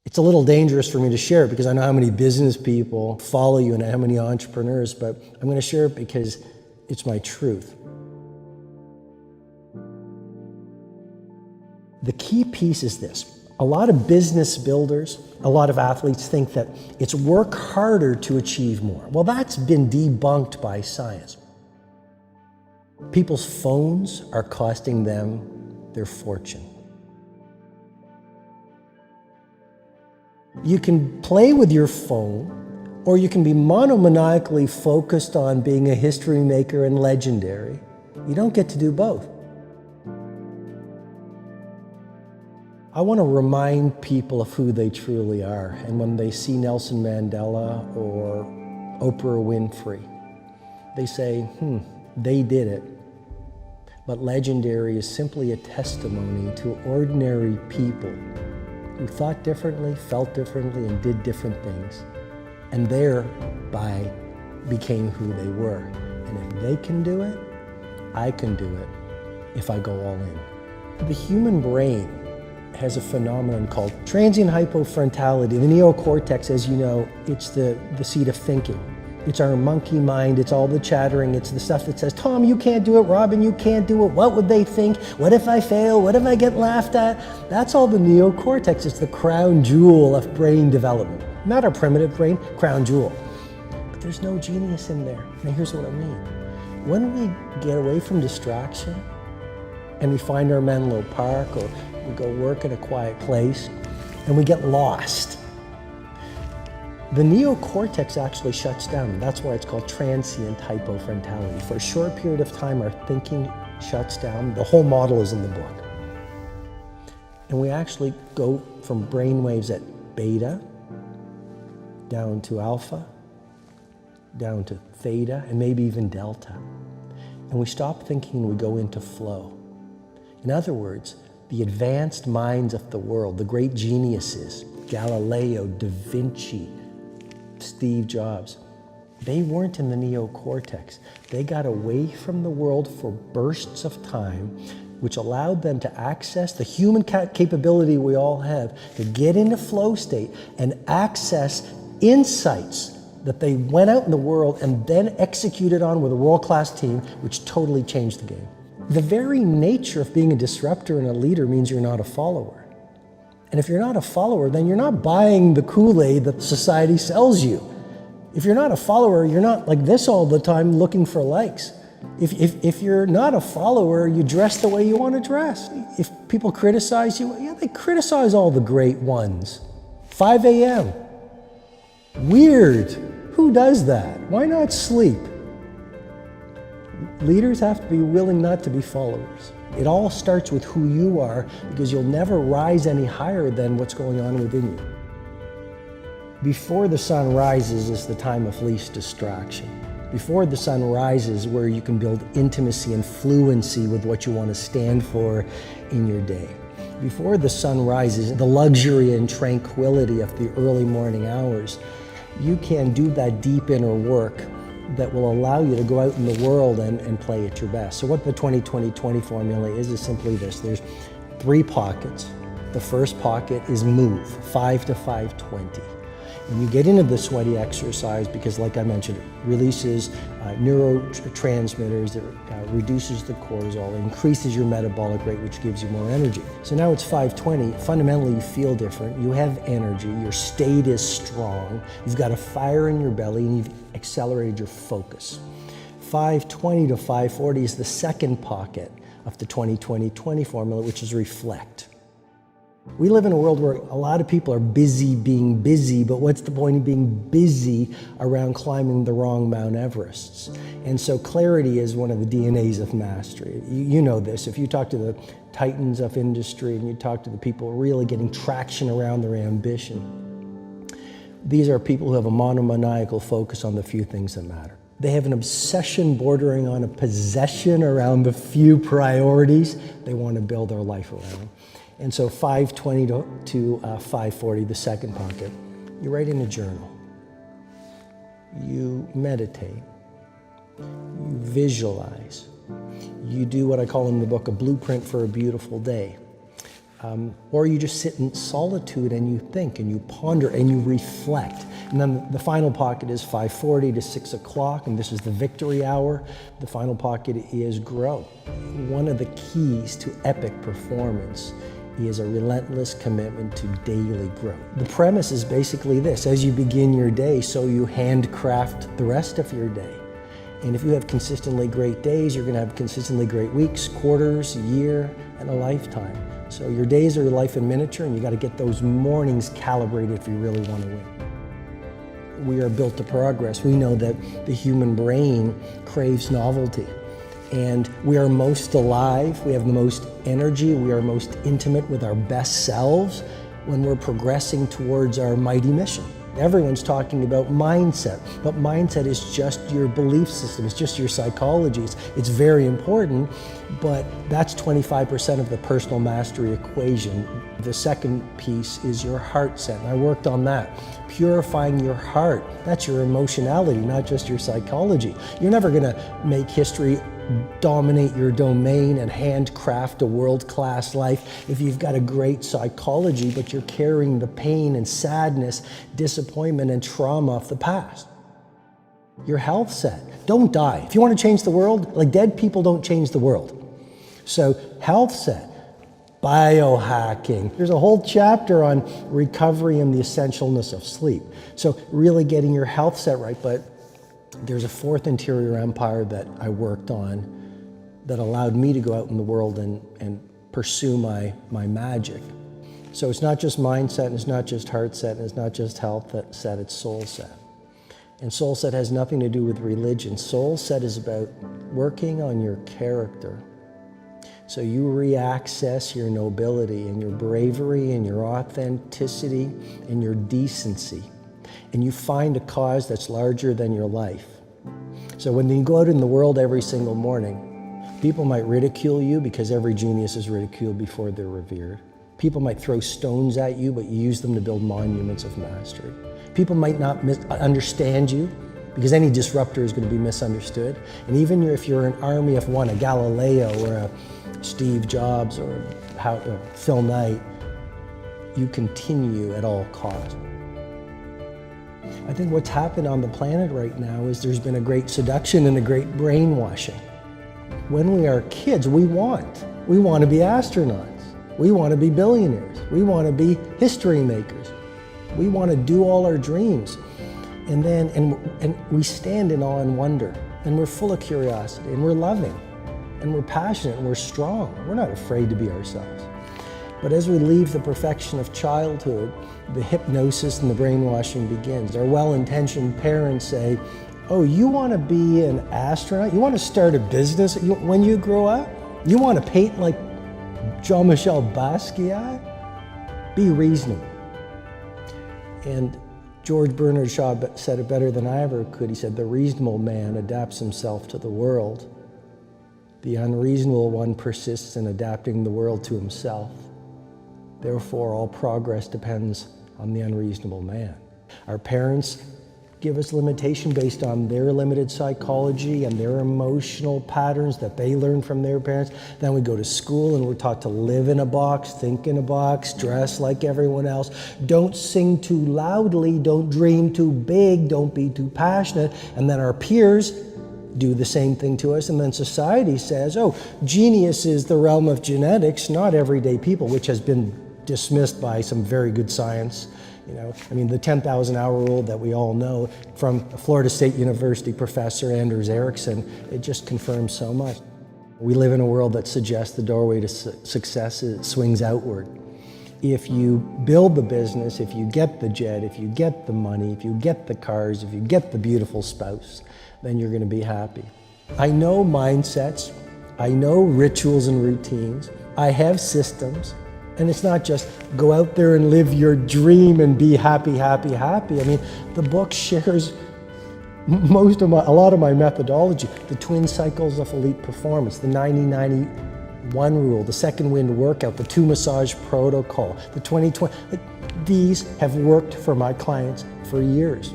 It's a little dangerous for me to share it because I know how many business people follow you and how many entrepreneurs, but I'm going to share it because it's my truth. The key piece is this. A lot of business builders, a lot of athletes think that it's work harder to achieve more. Well, that's been debunked by science. People's phones are costing them their fortune. You can play with your phone, or you can be monomaniacally focused on being a history maker and legendary. You don't get to do both. I want to remind people of who they truly are, and when they see Nelson Mandela or Oprah Winfrey, they say, they did it. But legendary is simply a testimony to ordinary people who thought differently, felt differently, and did different things, and thereby became who they were. And if they can do it, I can do it if I go all in. The human brain has a phenomenon called transient hypofrontality. The neocortex, as you know, it's the seat of thinking. It's our monkey mind, it's all the chattering, it's the stuff that says, Tom, you can't do it, Robin, you can't do it, what would they think? What if I fail? What if I get laughed at? That's all the neocortex. It's the crown jewel of brain development. Not our primitive brain, crown jewel. But there's no genius in there. Now here's what I mean. When we get away from distraction and we find our Menlo Park, or we go work in a quiet place, and we get lost, the neocortex actually shuts down. That's why it's called transient hypofrontality. For a short period of time, our thinking shuts down. The whole model is in the book. And we actually go from brain waves at beta, down to alpha, down to theta, and maybe even delta. And we stop thinking and we go into flow. In other words, the advanced minds of the world, the great geniuses, Galileo, Da Vinci, Steve Jobs, they weren't in the neocortex. They got away from the world for bursts of time, which allowed them to access the human capability we all have to get into flow state and access insights that they went out in the world and then executed on with a world-class team, which totally changed the game. The very nature of being a disruptor and a leader means you're not a follower. And if you're not a follower, then you're not buying the Kool-Aid that society sells you. If you're not a follower, you're not like this all the time looking for likes. If you're not a follower, you dress the way you want to dress. If people criticize you, yeah, they criticize all the great ones. 5 a.m. Weird. Who does that? Why not sleep? Leaders have to be willing not to be followers. It all starts with who you are, because you'll never rise any higher than what's going on within you. Before the sun rises is the time of least distraction. Before the sun rises, where you can build intimacy and fluency with what you want to stand for in your day. Before the sun rises, the luxury and tranquility of the early morning hours, you can do that deep inner work that will allow you to go out in the world and play at your best. So what the 20-20-20 formula is simply this. There's 3 pockets. The first pocket is move, 5 to 5-20. And you get into the sweaty exercise because, like I mentioned, it releases neurotransmitters, it reduces the cortisol, it increases your metabolic rate, which gives you more energy. So now it's 5-20. Fundamentally, you feel different, you have energy, your state is strong, you've got a fire in your belly, and you've accelerated your focus. 5-20 to 5-40 is the second pocket of the 20-20-20 formula, which is reflect. We live in a world where a lot of people are busy being busy, but what's the point of being busy around climbing the wrong Mount Everests? And so clarity is one of the DNAs of mastery. You know this. If you talk to the titans of industry and you talk to the people really getting traction around their ambition, these are people who have a monomaniacal focus on the few things that matter. They have an obsession bordering on a possession around the few priorities they want to build their life around. And so 5-20 to 5-40, the second pocket, you write in a journal, you meditate, you visualize, you do what I call in the book a blueprint for a beautiful day. Or you just sit in solitude and you think and you ponder and you reflect. And then the final pocket is 5:40 to 6 o'clock, and this is the victory hour. The final pocket is grow. One of the keys to epic performance is a relentless commitment to daily growth. The premise is basically this: as you begin your day, so you handcraft the rest of your day. And if you have consistently great days, you're gonna have consistently great weeks, quarters, a year, and a lifetime. So your days are your life in miniature, and you gotta get those mornings calibrated if you really wanna win. We are built to progress. We know that the human brain craves novelty. And we are most alive, we have the most energy, we are most intimate with our best selves when we're progressing towards our mighty mission. Everyone's talking about mindset, but mindset is just your belief system, it's just your psychology. It's very important, but that's 25% of the personal mastery equation. The second piece is your heart set, and I worked on that. Purifying your heart, that's your emotionality, not just your psychology. You're never gonna make history dominate your domain and handcraft a world-class life if you've got a great psychology, but you're carrying the pain and sadness, disappointment and trauma of the past. Your health set, don't die. If you want to change the world, like dead people don't change the world. So health set, biohacking. There's a whole chapter on recovery and the essentialness of sleep. So really getting your health set right, but there's a fourth interior empire that I worked on that allowed me to go out in the world and pursue my magic. So it's not just mindset, and it's not just heart set, and it's not just health set, it's soul set. And soul set has nothing to do with religion. Soul set is about working on your character. So you re-access your nobility and your bravery and your authenticity and your decency. And you find a cause that's larger than your life. So when you go out in the world every single morning, people might ridicule you because every genius is ridiculed before they're revered. People might throw stones at you, but you use them to build monuments of mastery. People might not understand you because any disruptor is going to be misunderstood. And even if you're an army of one, a Galileo or a Steve Jobs or Phil Knight, you continue at all costs. I think what's happened on the planet right now is there's been a great seduction and a great brainwashing. When we are kids, we want to be astronauts. We want to be billionaires. We want to be history makers. We want to do all our dreams. And we stand in awe and wonder, and we're full of curiosity, and we're loving, and we're passionate, and we're strong. We're not afraid to be ourselves. But as we leave the perfection of childhood, the hypnosis and the brainwashing begins. Our well-intentioned parents say, oh, you want to be an astronaut? You want to start a business when you grow up? You want to paint like Jean-Michel Basquiat? Be reasonable. And George Bernard Shaw said it better than I ever could. He said, the reasonable man adapts himself to the world. The unreasonable one persists in adapting the world to himself. Therefore, all progress depends on the unreasonable man. Our parents give us limitation based on their limited psychology and their emotional patterns that they learned from their parents. Then we go to school and we're taught to live in a box, think in a box, dress like everyone else. Don't sing too loudly, don't dream too big, don't be too passionate. And then our peers do the same thing to us, and then society says, oh, genius is the realm of genetics, not everyday people, which has been dismissed by some very good science. I mean, the 10,000-hour rule that we all know from Florida State University professor Anders Ericsson, it just confirms so much. We live in a world that suggests the doorway to success swings outward. If you build the business, if you get the jet, if you get the money, if you get the cars, if you get the beautiful spouse, then you're going to be happy. I know mindsets, I know rituals and routines, I have systems, and it's not just go out there and live your dream and be happy, happy, happy. I mean, the book shares a lot of my methodology, the twin cycles of elite performance, the 90-90-1 rule, the second wind workout, the 2 massage protocol, the 20-20. These have worked for my clients for years.